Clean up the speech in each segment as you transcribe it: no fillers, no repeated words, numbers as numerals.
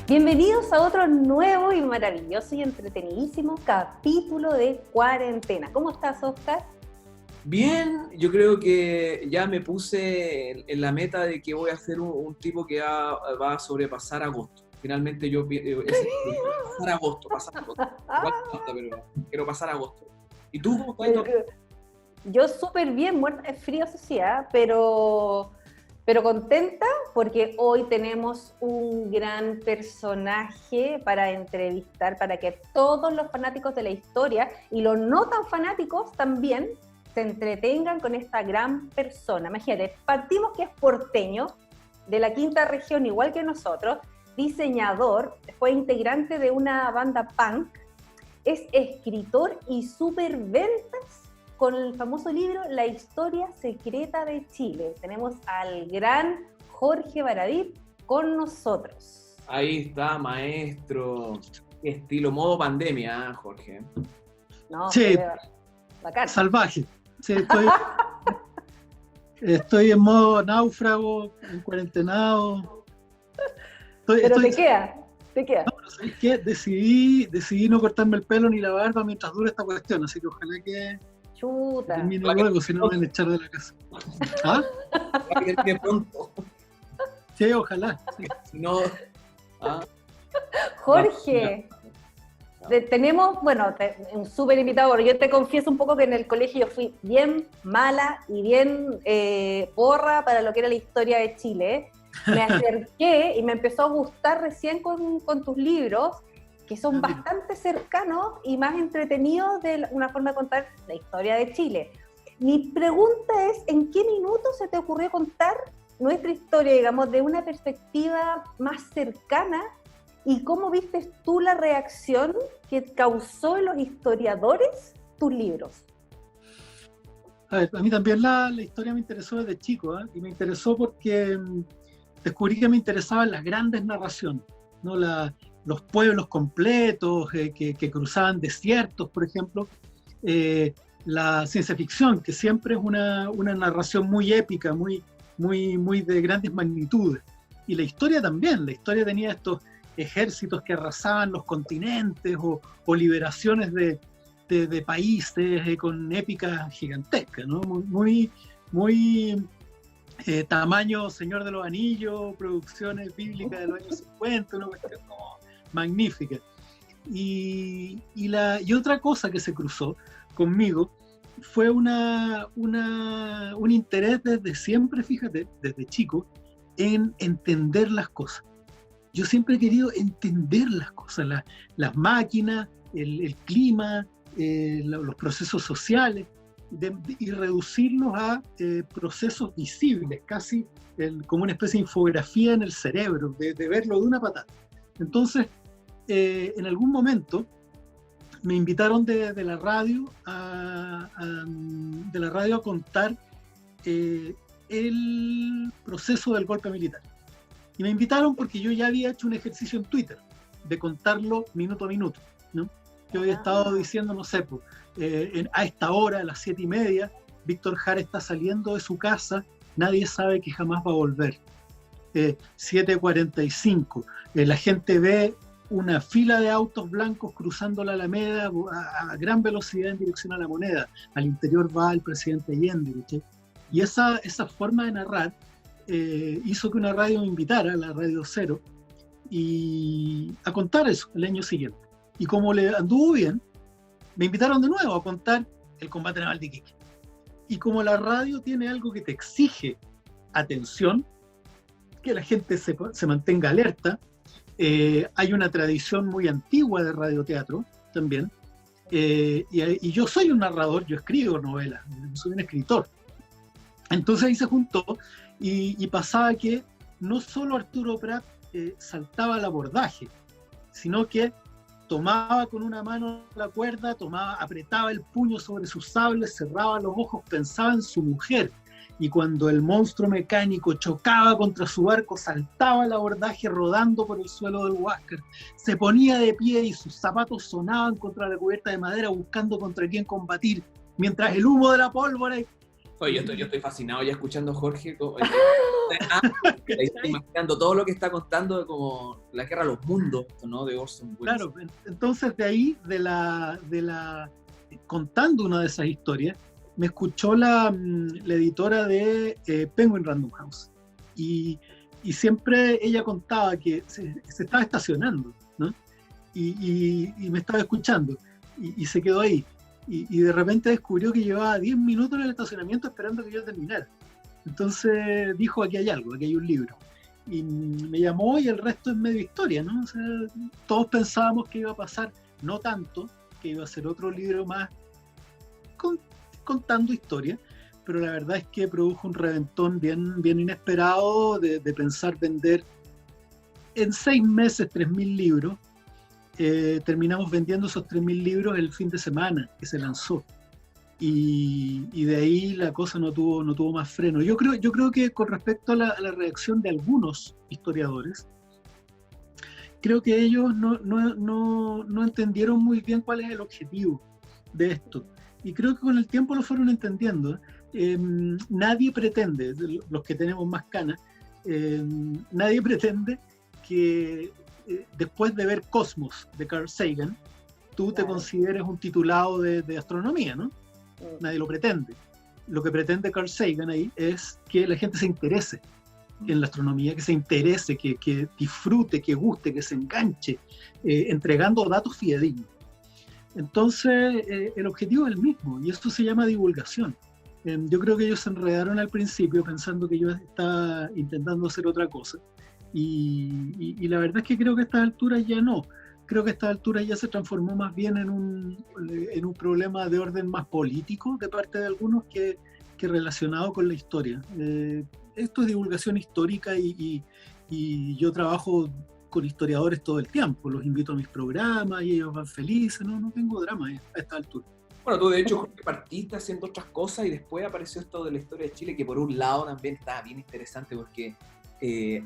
Bienvenidos a otro nuevo y maravilloso y entretenidísimo capítulo de Cuarentena. ¿Cómo estás, Oscar? Bien, yo creo que ya me puse en la meta de que voy a ser un tipo que va a sobrepasar agosto. Finalmente pasar agosto. Igual falta, pero quiero pasar agosto. ¿Y tú cómo estás? Yo súper bien, muerta de frío, eso sí, pero contenta porque hoy tenemos un gran personaje para entrevistar, para que todos los fanáticos de la historia y los no tan fanáticos también se entretengan con esta gran persona. Imagínate, partimos que es porteño, de la quinta región, igual que nosotros, diseñador, fue integrante de una banda punk, es escritor y superventas con el famoso libro La historia secreta de Chile. Tenemos al gran Jorge Baradit con nosotros. Ahí está, maestro. Qué estilo, modo pandemia, Jorge. No, sí, bacán. Salvaje. Sí, estoy en modo náufrago, en cuarentenado. Pero te queda. No, ¿sabes qué? Decidí no cortarme el pelo ni la barba mientras dure esta cuestión, así que ojalá que Chuta. termine luego, si no me van a echar de la casa. ¿Ah? Ojalá que termine pronto. Sí, ojalá. Sí. Si no... Jorge, tenemos, un súper invitado. Yo te confieso un poco que en el colegio yo fui bien mala y bien porra para lo que era la historia de Chile. Me acerqué y me empezó a gustar recién con tus libros, que son bastante cercanos y más entretenidos de una forma de contar la historia de Chile. Mi pregunta es, ¿en qué minuto se te ocurrió contar nuestra historia, digamos, de una perspectiva más cercana? ¿Y cómo viste tú la reacción que causó en los historiadores tus libros? A ver, a mí también la historia me interesó desde chico, y me interesó porque descubrí que me interesaban las grandes narraciones, ¿no? Los pueblos completos que cruzaban desiertos, por ejemplo, la ciencia ficción, que siempre es una narración muy épica, muy de grandes magnitudes. Y la historia también, la historia tenía estos ejércitos que arrasaban los continentes o liberaciones de países con épicas gigantescas, ¿no? Muy tamaño Señor de los Anillos, producciones bíblicas de los años 50, una cuestión magnífica. Y otra cosa que se cruzó conmigo fue un interés desde siempre, fíjate, desde chico, en entender las cosas. Yo siempre he querido entender las cosas, las máquinas, el clima, los procesos sociales, y reducirlos a procesos visibles, casi como una especie de infografía en el cerebro, de verlo de una patada. Entonces, en algún momento me invitaron de la radio a contar el proceso del golpe militar. Y me invitaron porque yo ya había hecho un ejercicio en Twitter de contarlo minuto a minuto, ¿no? Yo había estado diciendo, no sé, a esta hora, a las 7:30, Víctor Jara está saliendo de su casa, nadie sabe que jamás va a volver. 7:45, la gente ve una fila de autos blancos cruzando la Alameda a gran velocidad en dirección a la Moneda. Al interior va el presidente Allende, ¿sí? Y esa forma de narrar hizo que una radio me invitara, la Radio Cero, a contar eso el año siguiente. Y como le anduvo bien, me invitaron de nuevo a contar el combate naval de Iquique. Y como la radio tiene algo que te exige atención, que la gente se mantenga alerta, hay una tradición muy antigua de radioteatro también, y yo soy un narrador, yo escribo novelas, soy un escritor. Entonces ahí se juntó y pasaba que no solo Arturo Prat saltaba al abordaje, sino que tomaba con una mano la cuerda, apretaba el puño sobre sus sables, cerraba los ojos, pensaba en su mujer, y cuando el monstruo mecánico chocaba contra su barco, saltaba al abordaje rodando por el suelo del Huáscar, se ponía de pie y sus zapatos sonaban contra la cubierta de madera buscando contra quién combatir, mientras el humo de la pólvora Oye, yo estoy fascinado ya escuchando a Jorge. Estoy imaginando todo lo que está contando, como La guerra a los mundos, ¿no? De Orson Welles. Claro, entonces de ahí, contando una de esas historias, me escuchó la editora de Penguin Random House. Y siempre ella contaba que se estaba estacionando, ¿no? Y me estaba escuchando. Y se quedó ahí. Y de repente descubrió que llevaba 10 minutos en el estacionamiento esperando que yo terminara. Entonces dijo, aquí hay algo, aquí hay un libro. Y me llamó y el resto es medio historia, ¿no? O sea, todos pensábamos que iba a pasar, no tanto, que iba a ser otro libro más contando historia, pero la verdad es que produjo un reventón bien inesperado de pensar vender en 6 meses 3.000 libros. Terminamos vendiendo esos 3.000 libros el fin de semana que se lanzó. Y de ahí la cosa no tuvo más freno. Yo creo que con respecto a la reacción de algunos historiadores, creo que ellos no entendieron muy bien cuál es el objetivo de esto. Y creo que con el tiempo lo fueron entendiendo. Nadie pretende, los que tenemos más canas, nadie pretende que después de ver Cosmos de Carl Sagan, tú te consideres un titulado de astronomía, ¿no? Nadie lo pretende. Lo que pretende Carl Sagan ahí es que la gente se interese en la astronomía, que se interese, que disfrute, que guste, que se enganche, entregando datos fidedignos. Entonces, el objetivo es el mismo, y esto se llama divulgación. Yo creo que ellos se enredaron al principio pensando que yo estaba intentando hacer otra cosa, y la verdad es que creo que a estas alturas ya no. Creo que a estas alturas ya se transformó más bien en un problema de orden más político de parte de algunos que relacionado con la historia. Esto es divulgación histórica y yo trabajo con historiadores todo el tiempo. Los invito a mis programas y ellos van felices. No tengo drama a esta altura. Bueno, tú de hecho, Jorge, partiste haciendo otras cosas y después apareció esto de la historia de Chile, que por un lado también está bien interesante porque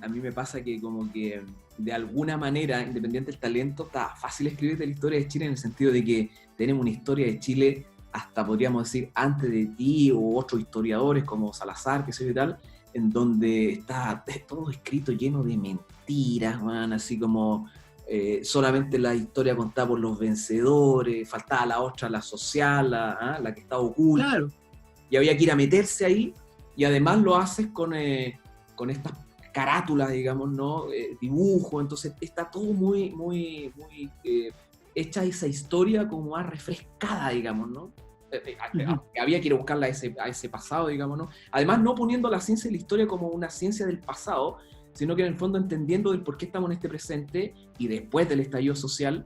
a mí me pasa que como que de alguna manera, independiente del talento, está fácil escribir de la historia de Chile en el sentido de que tenemos una historia de Chile hasta podríamos decir antes de ti o otros historiadores como Salazar, que soy y tal, en donde está todo escrito lleno de mentiras, man, así como solamente la historia contada por los vencedores, faltaba la otra, la social, la que estaba oculta, claro. Y había que ir a meterse ahí, y además lo haces con estas carátulas, digamos, ¿no? Dibujo, entonces está todo muy hecha esa historia como más refrescada, digamos, ¿no? Había que ir a buscarla a ese pasado, digamos, ¿no? Además, no poniendo la ciencia y la historia como una ciencia del pasado, sino que en el fondo entendiendo del por qué estamos en este presente y después del estallido social,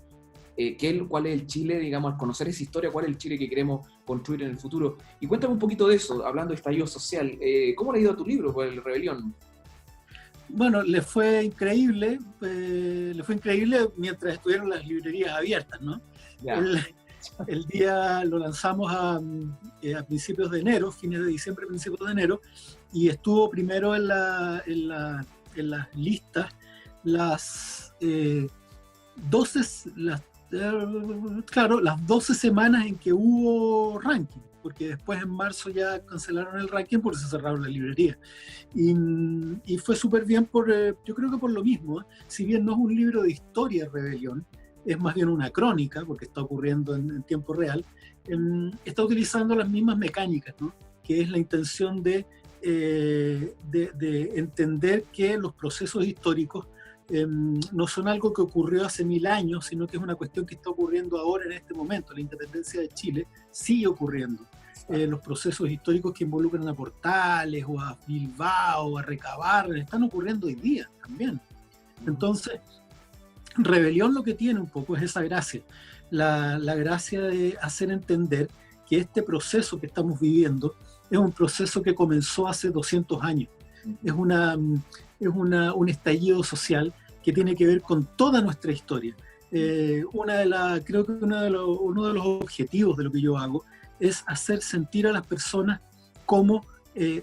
cuál es el Chile, digamos, al conocer esa historia, cuál es el Chile que queremos construir en el futuro. Y cuéntame un poquito de eso, hablando de estallido social. ¿Cómo le ha ido a tu libro, El Rebelión? Bueno, le fue increíble mientras estuvieron las librerías abiertas, ¿no? El día lo lanzamos a principios de enero, fines de diciembre, principios de enero, y estuvo primero en las listas las 12 semanas en que hubo ranking, porque después en marzo ya cancelaron el ranking porque se cerraron las librerías. Y fue súper bien yo creo que por lo mismo, si bien no es un libro de historia, Rebelión, es más bien una crónica, porque está ocurriendo en tiempo real, está utilizando las mismas mecánicas, ¿no? Que es la intención de entender que los procesos históricos no son algo que ocurrió hace 1000 años, sino que es una cuestión que está ocurriendo ahora en este momento. La independencia de Chile sigue ocurriendo. Los procesos históricos que involucran a Portales o a Bilbao o a Recabarren están ocurriendo hoy día también. Entonces, Rebelión lo que tiene un poco es esa gracia, la gracia de hacer entender que este proceso que estamos viviendo es un proceso que comenzó hace 200 años. Es un estallido social que tiene que ver con toda nuestra historia. Creo que uno de los objetivos de lo que yo hago es hacer sentir a las personas como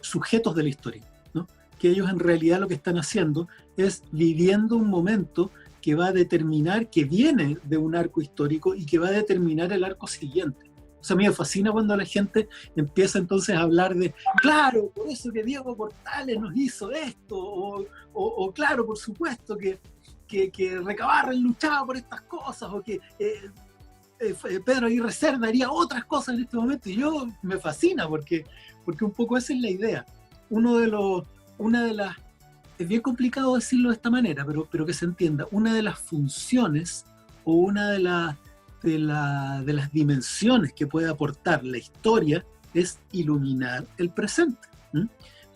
sujetos de la historia, ¿no? Que ellos en realidad lo que están haciendo es viviendo un momento que va a determinar, que viene de un arco histórico y que va a determinar el arco siguiente. O sea, a mí me fascina cuando la gente empieza entonces a hablar de, claro, por eso que Diego Portales nos hizo esto, o claro, por supuesto que Recabarren luchaba por estas cosas, o que Pedro Aguirre Cerda haría otras cosas en este momento, y yo me fascina porque un poco esa es la idea. Una de las, es bien complicado decirlo de esta manera, pero que se entienda, una de las funciones o una de las dimensiones que puede aportar la historia es iluminar el presente.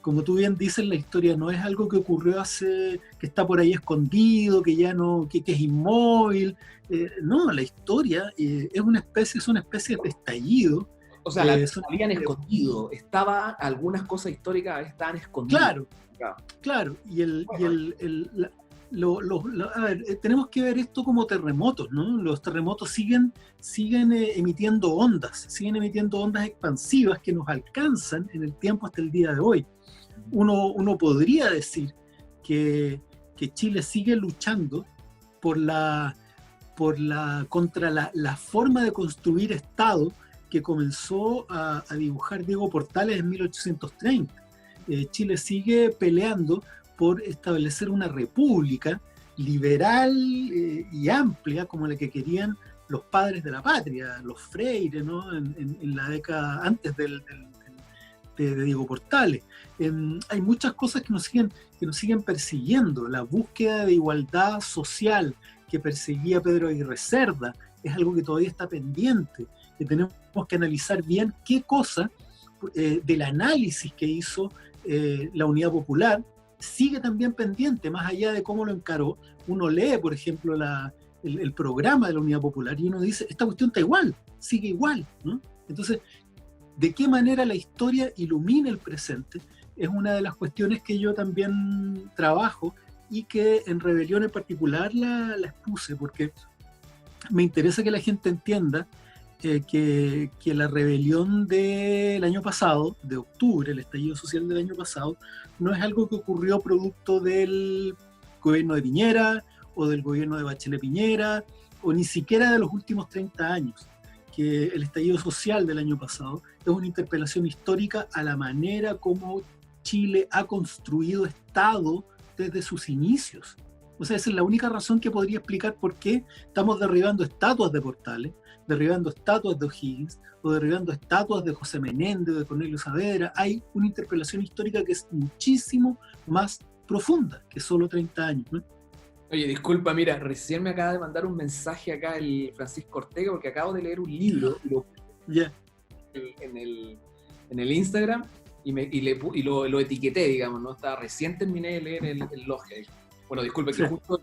Como tú bien dices, la historia no es algo que ocurrió que está por ahí escondido, que ya no, que es inmóvil. No, la historia es una especie de estallido. O sea, la habían escondido. Algunas cosas históricas estaban escondidas. Claro. A ver, tenemos que ver esto como terremotos, ¿no? Los terremotos siguen emitiendo ondas expansivas que nos alcanzan en el tiempo hasta el día de hoy. Uno podría decir que Chile sigue luchando contra la forma de construir Estado que comenzó a dibujar Diego Portales en 1830. Chile sigue peleando por establecer una república liberal y amplia como la que querían los padres de la patria, los Freire, ¿no? en la década antes de Diego Portales. Hay muchas cosas que nos siguen persiguiendo. La búsqueda de igualdad social que perseguía Pedro Aguirre Cerda es algo que todavía está pendiente, que tenemos que analizar bien qué cosa del análisis que hizo la Unidad Popular sigue también pendiente, más allá de cómo lo encaró. Uno lee, por ejemplo, el programa de la Unidad Popular y uno dice, esta cuestión está igual, sigue igual, ¿no? Entonces, ¿de qué manera la historia ilumina el presente? Es una de las cuestiones que yo también trabajo y que en Rebelión en particular la expuse, porque me interesa que la gente entienda que la rebelión del año pasado, de octubre, el estallido social del año pasado, no es algo que ocurrió producto del gobierno de Piñera o del gobierno de Bachelet Piñera o ni siquiera de los últimos 30 años, que el estallido social del año pasado es una interpelación histórica a la manera como Chile ha construido Estado desde sus inicios. O sea, esa es la única razón que podría explicar por qué estamos derribando estatuas de Portales, derribando estatuas de O'Higgins, o derribando estatuas de José Menéndez o de Cornelio Saavedra. Hay una interpelación histórica que es muchísimo más profunda que solo 30 años, ¿no? Oye, disculpa, mira, recién me acaba de mandar un mensaje acá el Francisco Ortega porque acabo de leer un libro en el Instagram y lo etiqueté, digamos, ¿no? Recién terminé de leer el loge. Bueno, disculpe, que justo,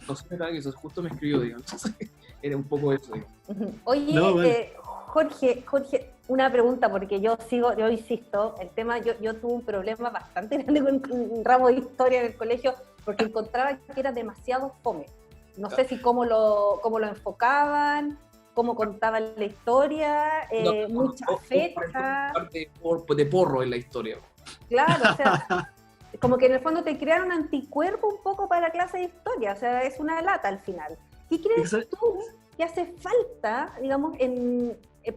no sé, que eso justo me escribió, digamos. Era un poco eso, digamos. Oye, no, vale. Jorge, una pregunta, porque yo insisto, el tema, yo tuve un problema bastante grande con un ramo de historia en el colegio, porque encontraba que era demasiado fome. No sé si cómo lo enfocaban, cómo contaban la historia, muchas fechas. De porro en la historia. Claro, o sea, como que en el fondo te crearon anticuerpo un poco para la clase de historia, o sea, es una lata al final. ¿Qué crees tú que hace falta, digamos,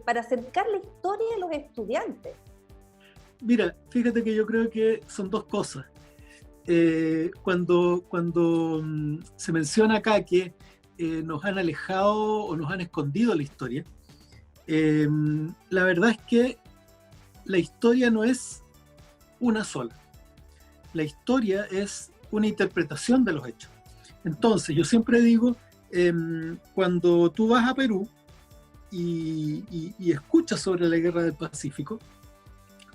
para acercar la historia a los estudiantes? Mira, fíjate que yo creo que son dos cosas. Cuando se menciona acá que nos han alejado o nos han escondido la historia, la verdad es que la historia no es una sola. La historia es una interpretación de los hechos. Entonces, yo siempre digo, cuando tú vas a Perú y escuchas sobre la Guerra del Pacífico,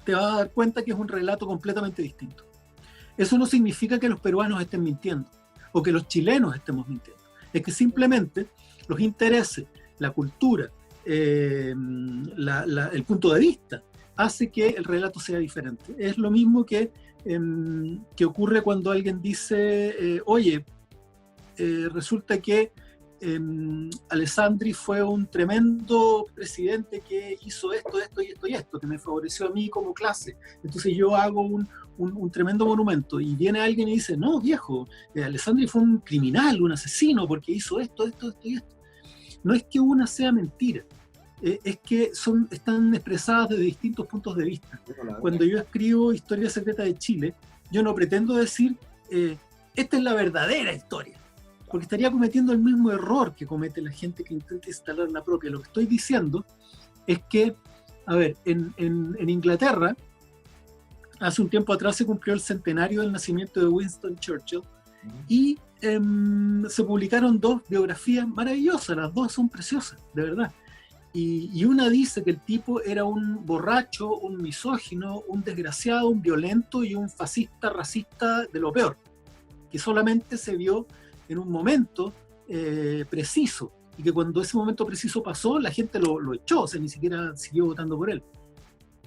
te vas a dar cuenta que es un relato completamente distinto. Eso no significa que los peruanos estén mintiendo o que los chilenos estemos mintiendo. Es que simplemente los intereses, la cultura, el punto de vista, hace que el relato sea diferente. Es lo mismo que ocurre cuando alguien dice, oye, resulta que Alessandri fue un tremendo presidente que hizo esto, que me favoreció a mí como clase. Entonces yo hago un tremendo monumento, y viene alguien y dice, no, viejo, Alessandri fue un criminal, un asesino, porque hizo esto y esto. No es que una sea mentira, es que están expresadas desde distintos puntos de vista. Cuando yo escribo Historia Secreta de Chile, yo no pretendo decir, esta es la verdadera historia, porque estaría cometiendo el mismo error que comete la gente que intenta instalar la propia. Lo que estoy diciendo es que, a ver, en Inglaterra, hace un tiempo atrás se cumplió el centenario del nacimiento de Winston Churchill, y se publicaron 2 biografías maravillosas, las 2 son preciosas, de verdad. Y una dice que el tipo era un borracho, un misógino, un desgraciado, un violento y un fascista, racista de lo peor, que solamente se vio en un momento preciso, y que cuando ese momento preciso pasó, la gente lo echó, o sea, ni siquiera siguió votando por él.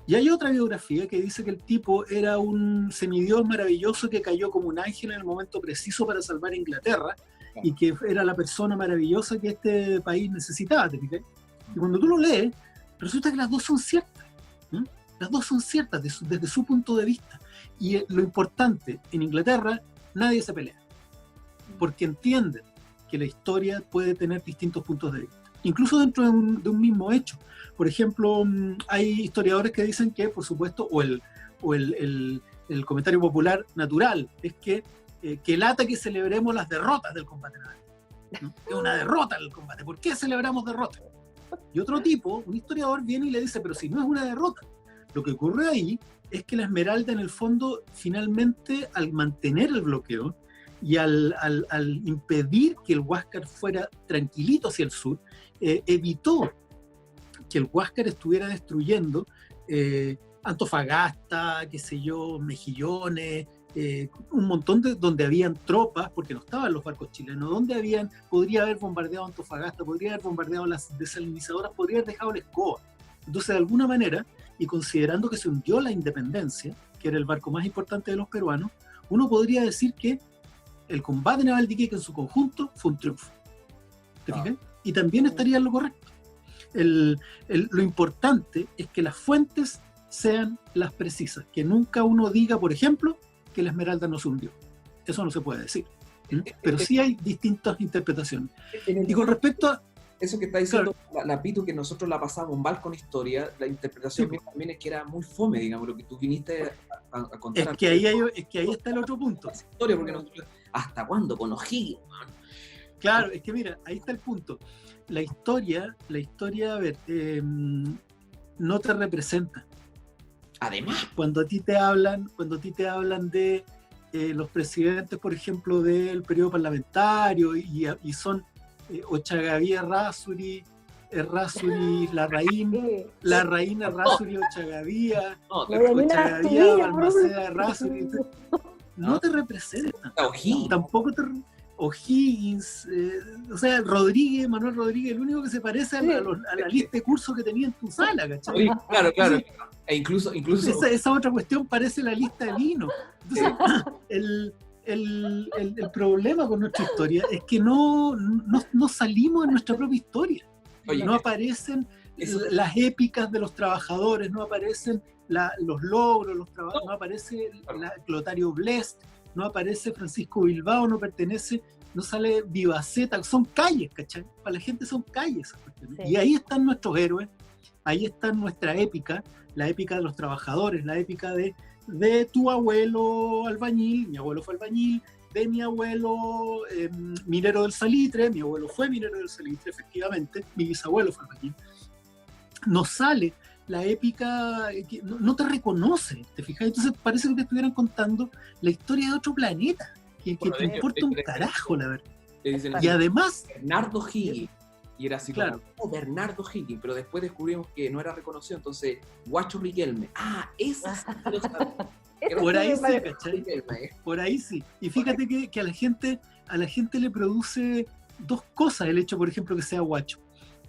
Y hay otra biografía que dice que el tipo era un semidios maravilloso que cayó como un ángel en el momento preciso para salvar a Inglaterra, y que era la persona maravillosa que este país necesitaba, ¿te fijas? Y cuando tú lo lees, resulta que las 2 son ciertas. Las 2 son ciertas desde su punto de vista. Y lo importante, en Inglaterra nadie se pelea, porque entienden que la historia puede tener distintos puntos de vista, incluso dentro de un mismo hecho. Por ejemplo, hay historiadores que dicen que, por supuesto, el comentario popular natural es que lata que celebremos las derrotas del combate naval, ¿no? Es una derrota el combate. ¿Por qué celebramos derrotas? Y otro tipo, un historiador, viene y le dice, pero si no es una derrota. Lo que ocurre ahí es que la Esmeralda, en el fondo, finalmente, al mantener el bloqueo y al impedir que el Huáscar fuera tranquilito hacia el sur, evitó que el Huáscar estuviera destruyendo Antofagasta, qué sé yo, Mejillones, un montón de donde habían tropas, porque no estaban los barcos chilenos, podría haber bombardeado Antofagasta, podría haber bombardeado las desalinizadoras, podría haber dejado la escoba. Entonces, de alguna manera, y considerando que se hundió la Independencia, que era el barco más importante de los peruanos, uno podría decir que el combate naval de Iquique en su conjunto fue un triunfo. ¿Te fijas? Y también estaría en lo correcto. Lo importante es que las fuentes sean las precisas, que nunca uno diga, por ejemplo, que la Esmeralda no se hundió. Eso no se puede decir. Pero sí hay distintas interpretaciones. Y con respecto a eso que está diciendo, claro, la Pitu, que nosotros la pasamos mal con historia, la interpretación mía también es que era muy fome, digamos, lo que tú viniste a contar. Es que ahí está el otro punto. Historia, porque nosotros, ¿hasta cuándo con O'Higgins? Claro, es que mira, ahí está el punto. La historia, a ver, no te representa. Además, cuando a ti te hablan de los presidentes, por ejemplo, del periodo parlamentario, y son Ochagaví, Errázuri, Larraín, Errázuri, Ochagaví, Balmaceda, Errázuri, no te representan. Tampoco te O'Higgins, o sea, Manuel Rodríguez, el único que se parece a la lista de cursos que tenía en tu sala, ¿cachai? Claro. E incluso esa otra cuestión parece la lista de vino. Entonces, el problema con nuestra historia es que no salimos de nuestra propia historia. Oye, no aparecen las épicas de los trabajadores, no aparecen los logros, no aparece Clotario Blest, no aparece Francisco Bilbao, no sale Vivaceta, son calles, ¿cachai? Para la gente son calles. Sí. Y ahí están nuestros héroes, ahí está nuestra épica, la épica de los trabajadores, la épica de tu abuelo albañil, mi abuelo fue albañil, de mi abuelo minero del salitre, mi abuelo fue minero del salitre, efectivamente, mi bisabuelo fue albañil. Nos sale la épica que no te reconoce, ¿te fijas? Entonces parece que te estuvieran contando la historia de otro planeta, que te importa un carajo, la verdad. Y además... Bernardo Higgins. Y era así, claro, como, Bernardo Higgins, pero después descubrimos que no era reconocido, entonces, Guacho Riquelme. Esa sí lo sabía. Por ahí sí, ¿cachai? Por ahí sí. Y fíjate que a la gente le produce 2 cosas el hecho, por ejemplo, que sea Guacho.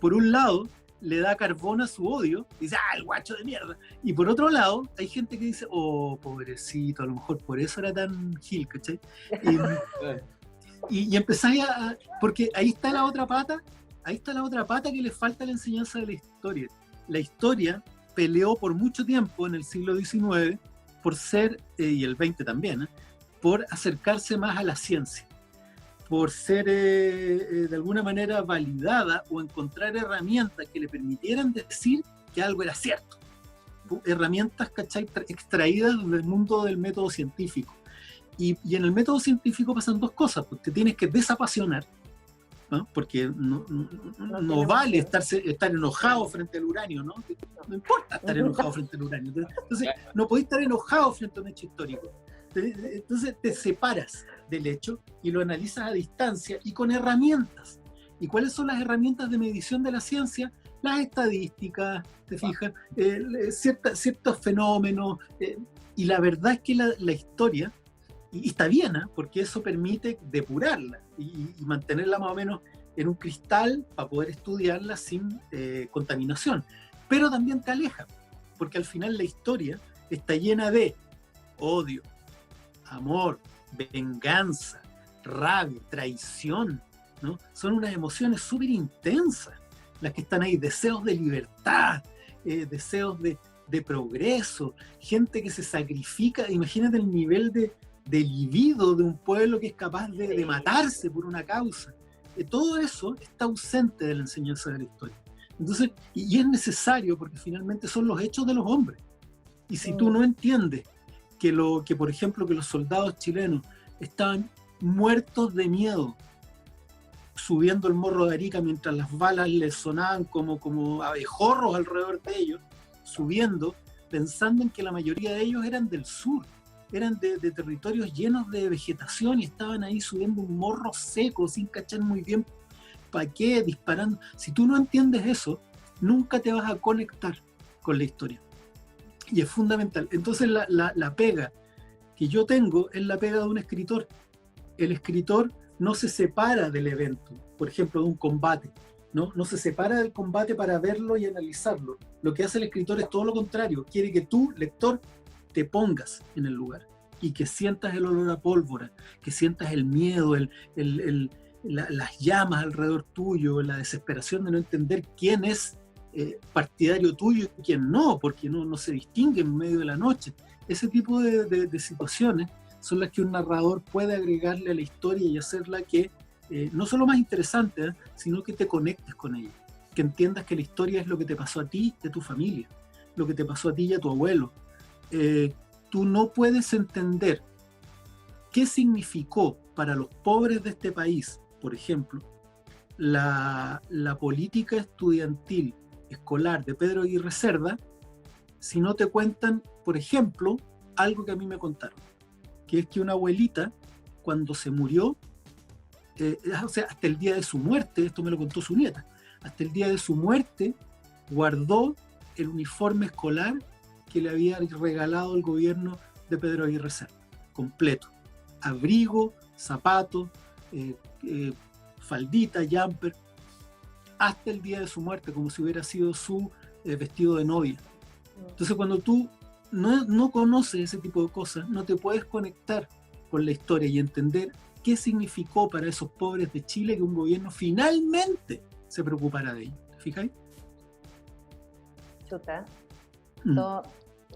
Por un lado, le da carbón a su odio, y dice, el guacho de mierda. Y por otro lado, hay gente que dice, pobrecito, a lo mejor por eso era tan gil, ¿cachai? Y empezáis porque ahí está la otra pata que le falta a la enseñanza de la historia. La historia peleó por mucho tiempo en el siglo XIX por ser, y el XX también, por acercarse más a la ciencia. por ser de alguna manera validada o encontrar herramientas que le permitieran decir que algo era cierto. Herramientas, ¿cachai?, extraídas del mundo del método científico. Y en el método científico pasan dos cosas, pues te tienes que desapasionar, ¿no? Porque no vale estar enojado frente al uranio, ¿no? No importa estar enojado frente al uranio. Entonces, no podés estar enojado frente a un hecho histórico. Entonces te separas del hecho y lo analizas a distancia y con herramientas. ¿Y cuáles son las herramientas de medición de la ciencia? Las estadísticas, ¿te fijas? Ciertos fenómenos. Y la verdad es que la historia, y está bien, ¿eh? Porque eso permite depurarla y mantenerla más o menos en un cristal para poder estudiarla sin contaminación. Pero también te aleja, porque al final la historia está llena de odio, amor, venganza, rabia, traición, ¿no? Son unas emociones súper intensas las que están ahí, deseos de libertad, deseos de progreso, gente que se sacrifica. Imagínate el nivel de libido de un pueblo que es capaz de matarse por una causa. Todo eso está ausente de la enseñanza de la historia. Entonces, y es necesario porque finalmente son los hechos de los hombres. Y si tú no entiendes que por ejemplo, que los soldados chilenos estaban muertos de miedo subiendo el Morro de Arica mientras las balas les sonaban como abejorros alrededor de ellos, subiendo, pensando en que la mayoría de ellos eran del sur, eran de territorios llenos de vegetación y estaban ahí subiendo un morro seco sin cachar muy bien para qué, disparando. Si tú no entiendes eso, nunca te vas a conectar con la historia. Y es fundamental. Entonces la pega que yo tengo es la pega de un escritor. El escritor no se separa del evento, por ejemplo, de un combate, no se separa del combate para verlo y analizarlo. Lo que hace el escritor es todo lo contrario. Quiere que tú, lector, te pongas en el lugar y que sientas el olor a pólvora, que sientas el miedo, las llamas alrededor tuyo, la desesperación de no entender quién es partidario tuyo y quién no, porque no se distingue en medio de la noche. Ese tipo de situaciones son las que un narrador puede agregarle a la historia y hacerla que no solo más interesante, sino que te conectes con ella, que entiendas que la historia es lo que te pasó a ti y a tu familia, lo que te pasó a ti y a tu abuelo. Tú no puedes entender qué significó para los pobres de este país, por ejemplo, la política estudiantil escolar de Pedro Aguirre Cerda si no te cuentan, por ejemplo, algo que a mí me contaron, que es que una abuelita, cuando se murió, o sea, hasta el día de su muerte, esto me lo contó su nieta, hasta el día de su muerte guardó el uniforme escolar que le había regalado el gobierno de Pedro Aguirre Cerda, completo, abrigo, zapatos, faldita, jumper, hasta el día de su muerte, como si hubiera sido su vestido de novia. Entonces, cuando tú no conoces ese tipo de cosas, no te puedes conectar con la historia y entender qué significó para esos pobres de Chile que un gobierno finalmente se preocupara de ellos. ¿Te fijáis? Chuta.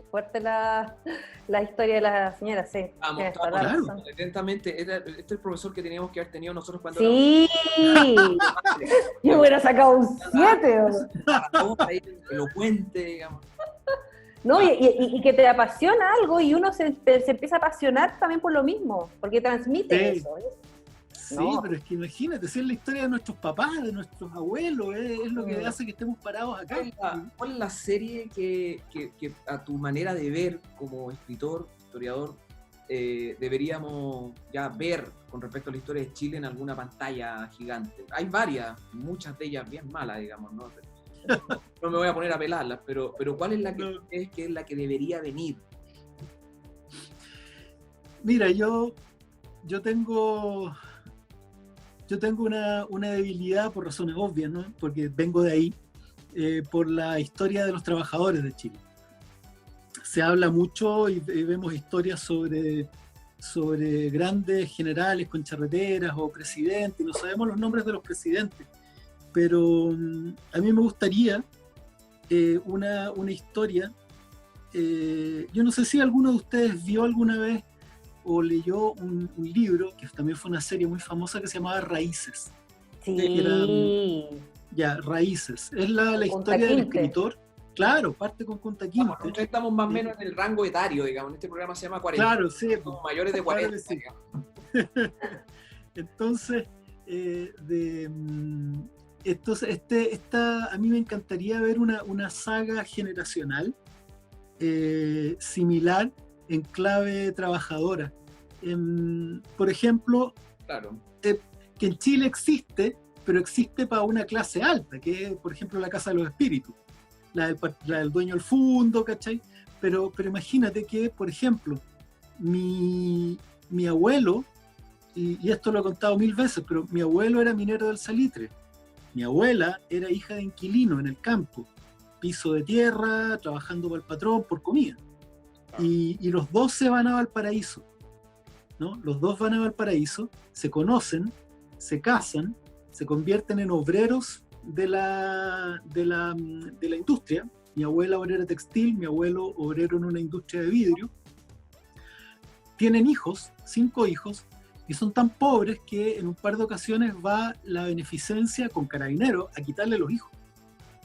Fuerte la historia de la señora, sí. Vamos, claro. Atentamente, este es el profesor que teníamos que haber tenido nosotros cuando sí. Yo hubiera sacado un 7. Elocuente, digamos. No, y que te apasiona algo y uno se empieza a apasionar también por lo mismo, porque transmite eso. Sí, no. Pero es que imagínate, si es la historia de nuestros papás, de nuestros abuelos, es lo que hace que estemos parados acá. ¿Cuál es la serie que a tu manera de ver como escritor, historiador, deberíamos ya ver con respecto a la historia de Chile en alguna pantalla gigante? Hay varias, muchas de ellas bien malas, digamos, ¿no? No me voy a poner a pelarlas, pero ¿cuál es la que es la que debería venir? Mira, yo tengo una debilidad por razones obvias, ¿no? Porque vengo de ahí, por la historia de los trabajadores de Chile. Se habla mucho y vemos historias sobre grandes generales con charreteras o presidentes, no sabemos los nombres de los presidentes, pero a mí me gustaría una historia. Yo no sé si alguno de ustedes vio alguna vez o leyó un libro, que también fue una serie muy famosa, que se llamaba Raíces. Sí. Ya, Raíces. Es la historia del escritor. Claro, parte con Kunta Kinte. Nosotros estamos más o menos en el rango etario, digamos. Este programa se llama 40. Claro, sí. Somos mayores de 40. Sí. Entonces, a mí me encantaría ver una saga generacional similar en clave trabajadora. Por ejemplo, claro, que en Chile existe, pero existe para una clase alta, que es, por ejemplo, la Casa de los Espíritus, la del dueño del fondo, ¿cachai? Pero imagínate que, por ejemplo, mi abuelo, y esto lo he contado 1000 veces, pero mi abuelo era minero del salitre, mi abuela era hija de inquilino en el campo, piso de tierra, trabajando para el patrón por comida. Y los dos se van a Valparaíso, ¿no? Los dos van a Valparaíso, se conocen, se casan, se convierten en obreros de la industria. Mi abuela obrera textil, mi abuelo obrero en una industria de vidrio. Tienen hijos, 5 hijos, y son tan pobres que en un par de ocasiones va la beneficencia con Carabineros a quitarle los hijos,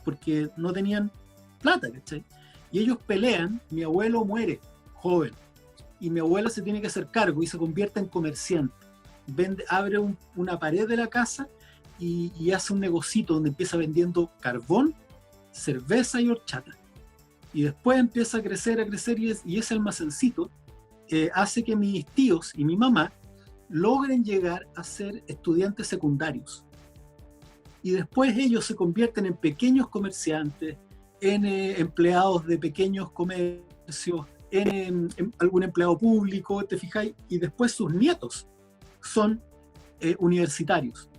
porque no tenían plata, ¿cachai? Y ellos pelean, mi abuelo muere joven, y mi abuela se tiene que hacer cargo y se convierte en comerciante. Abre una pared de la casa y hace un negocito donde empieza vendiendo carbón, cerveza y horchata. Y después empieza a crecer, y ese almacencito hace que mis tíos y mi mamá logren llegar a ser estudiantes secundarios. Y después ellos se convierten en pequeños comerciantes, en empleados de pequeños comercios, en algún empleado público, ¿te fijáis? Y después sus nietos son universitarios.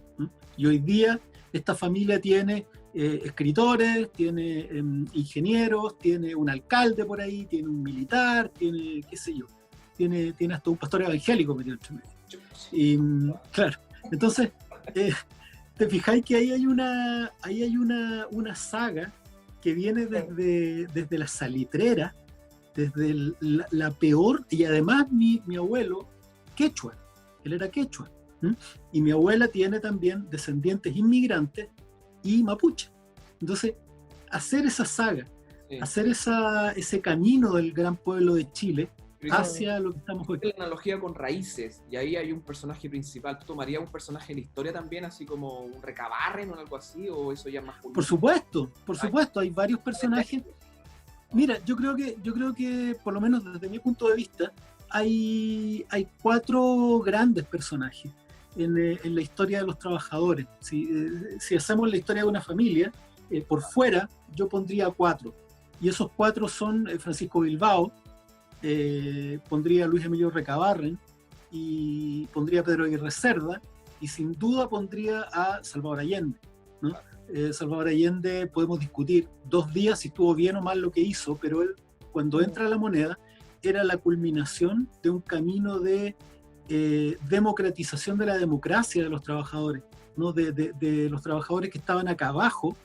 Y hoy día esta familia tiene escritores, tiene ingenieros, tiene un alcalde por ahí, tiene un militar, tiene, qué sé yo, tiene hasta un pastor evangélico metido entre medio. Y claro, entonces te fijáis que ahí hay una saga que viene desde la salitrera, desde la peor, y además mi abuelo quechua, él era quechua, y mi abuela tiene también descendientes inmigrantes y mapuche. Entonces, hacer esa saga, hacer ese camino del gran pueblo de Chile hacia lo que estamos hoy. La analogía con Raíces, y ahí hay un personaje principal. ¿Tú tomarías un personaje de la historia también, así como un Recabarren o algo así, o eso ya es más político? Por supuesto, hay varios personajes. Mira, yo creo que por lo menos desde mi punto de vista, hay 4 grandes personajes en la historia de los trabajadores. Si hacemos la historia de una familia, por fuera yo pondría 4, y esos 4 son Francisco Bilbao, pondría a Luis Emilio Recabarren, y pondría a Pedro Aguirre Cerda, y sin duda pondría a Salvador Allende, ¿no? Salvador Allende, podemos discutir 2 días si estuvo bien o mal lo que hizo, pero él, cuando entra a la moneda, era la culminación de un camino de democratización de la democracia de los trabajadores, ¿no? De los trabajadores que estaban acá abajo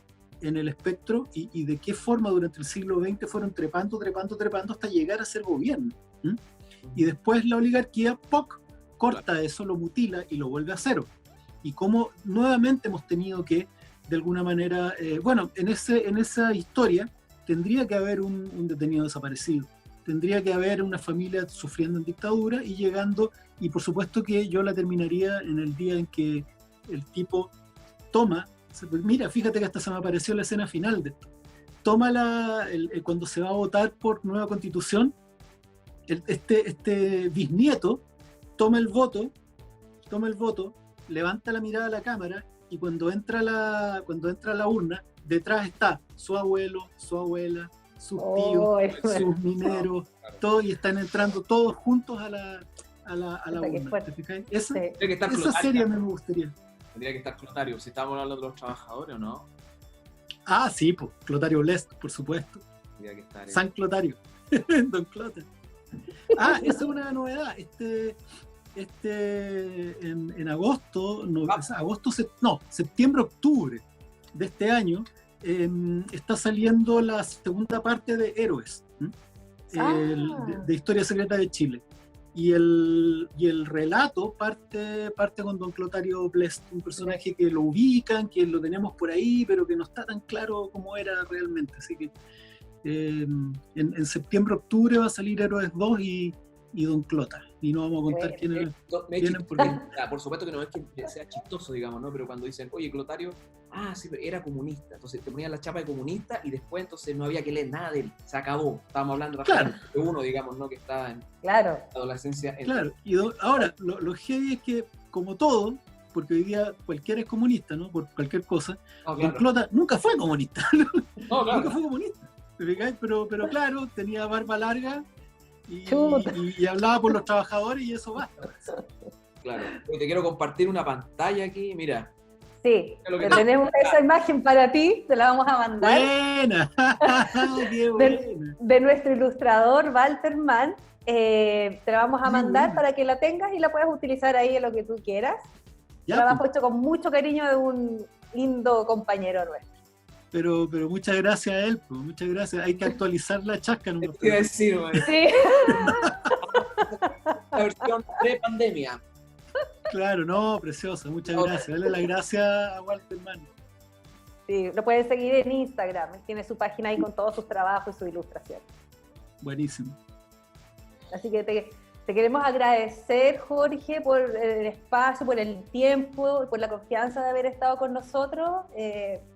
en el espectro, y de qué forma durante el siglo XX fueron trepando hasta llegar a ser gobierno. Y después la oligarquía, ¡poc!, corta eso, lo mutila y lo vuelve a cero. Y cómo nuevamente hemos tenido que, de alguna manera, en esa historia tendría que haber un detenido desaparecido, tendría que haber una familia sufriendo en dictadura y llegando, y por supuesto que yo la terminaría en el día en que el tipo toma, mira, fíjate que hasta se me apareció la escena final de esto, toma cuando se va a votar por nueva constitución, este bisnieto toma el voto, levanta la mirada a la cámara, y cuando entra a la urna, detrás está su abuelo, su abuela, sus tíos, sus mineros, todos, y están entrando todos juntos a la urna. ¿Te fijas? Esa serie me gustaría. Tendría que estar Clotario, si estábamos hablando de los trabajadores, ¿o no? Ah, sí, pues, Clotario Blest, por supuesto. Tendría que estar San Clotario, Don Clota. Esa es una novedad. En agosto, septiembre, octubre de este año, está saliendo la segunda parte de Héroes, de Historia Secreta de Chile. Y el relato parte con don Clotario Blest, un personaje que lo ubican, que lo tenemos por ahí, pero que no está tan claro cómo era realmente. Así que en septiembre, octubre va a salir Héroes 2 y Don Clota. Y no vamos a contar quiénes vienen porque... Por supueto que no es que sea chistoso, digamos, ¿no? Pero cuando dicen, oye, Clotario, sí, era comunista. Entonces te ponían la chapa de comunista y después entonces no había que leer nada de él. Se acabó. Estábamos hablando de uno, digamos, ¿no? Que está en adolescencia. Claro. Y ahora, lo heavy es que, como todo, porque hoy día cualquiera es comunista, ¿no? Por cualquier cosa. Don Clota nunca fue comunista. Nunca fue comunista. Pero claro, tenía barba larga y hablaba por los trabajadores y eso basta. Claro. Te quiero compartir una pantalla aquí, mira. Sí, tenemos esa imagen para ti, te la vamos a mandar. ¡Buena! ¡Qué buena! De nuestro ilustrador, Walter Mann. Te la vamos a mandar para que la tengas y la puedas utilizar ahí en lo que tú quieras. Ya, trabajo hecho con mucho cariño de un lindo compañero nuestro. Pero muchas gracias a él, pues, muchas gracias. Hay que actualizar la chasca. ¿No? Te iba a decir, sí. La versión pre-pandemia. Claro, no, preciosa, muchas gracias. Dale las gracias a Walter Mann. Sí, lo pueden seguir en Instagram. Tiene su página ahí con todos sus trabajos y su ilustración. Buenísimo. Así que te queremos agradecer, Jorge, por el espacio, por el tiempo, por la confianza de haber estado con nosotros.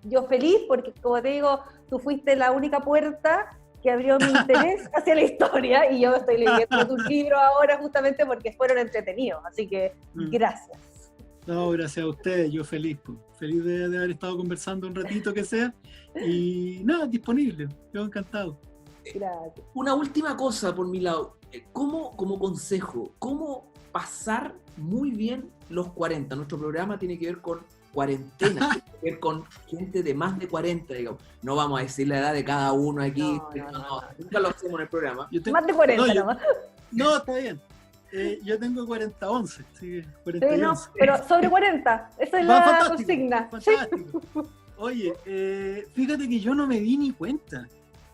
Yo feliz porque, como te digo, tú fuiste la única puerta que abrió mi interés hacia la historia y yo estoy leyendo tus libros ahora justamente porque fueron entretenidos. Así que, gracias. No, gracias a ustedes, yo feliz de haber estado conversando un ratito que sea. Y nada, disponible, yo encantado. Gracias. Una última cosa por mi lado. Como consejo, ¿cómo pasar muy bien los 40? Nuestro programa tiene que ver con cuarentena, tiene que ver con gente de más de 40, digamos. No vamos a decir la edad de cada uno aquí, no, nunca lo hacemos en el programa. Más de 40, no, está bien. Yo tengo 40-11, sí, 40 sí, no, pero sobre 40, esa es la consigna. Fantástico. Oye, fíjate que yo no me di ni cuenta.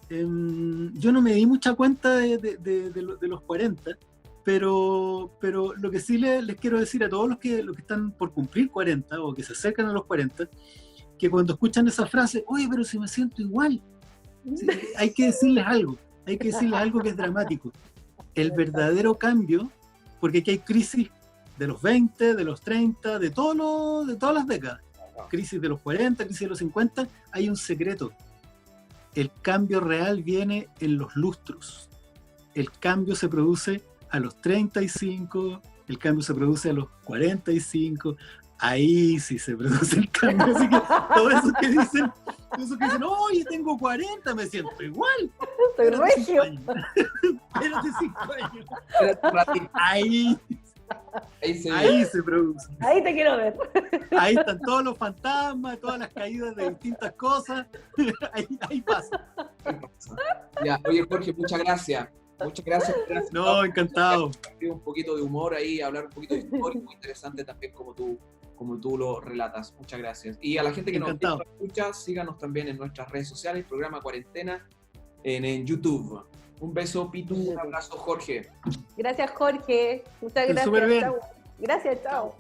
Yo no me di mucha cuenta de los 40, pero lo que sí les quiero decir a todos los que están por cumplir 40 o que se acercan a los 40, que cuando escuchan esa frase, oye, pero si me siento igual, sí, hay que decirles algo que es dramático. El verdadero cambio, porque aquí hay crisis de los 20, de los 30, de todas las décadas, crisis de los 40, crisis de los 50, hay un secreto. El cambio real viene en los lustros. El cambio se produce a los 35, el cambio se produce a los 45, ahí sí se produce el cambio. Así que todos esos que dicen, oye, tengo 40, me siento igual. Soy regio. Espérate 5 años. Ahí se produce. Ahí te quiero ver. Ahí están todos los fantasmas, todas las caídas de distintas cosas. Ahí pasa. Ya, oye, Jorge, muchas gracias. Muchas gracias. No, encantado. Un poquito de humor ahí, hablar un poquito de historia, muy interesante también como tú lo relatas. Muchas gracias. Y a la gente que nos escucha, síganos también en nuestras redes sociales, programa Cuarentena en YouTube. Un beso, Pitu, un abrazo, Jorge. Gracias, Jorge. Muchas gracias. Súper bien. Chau. Gracias, chao.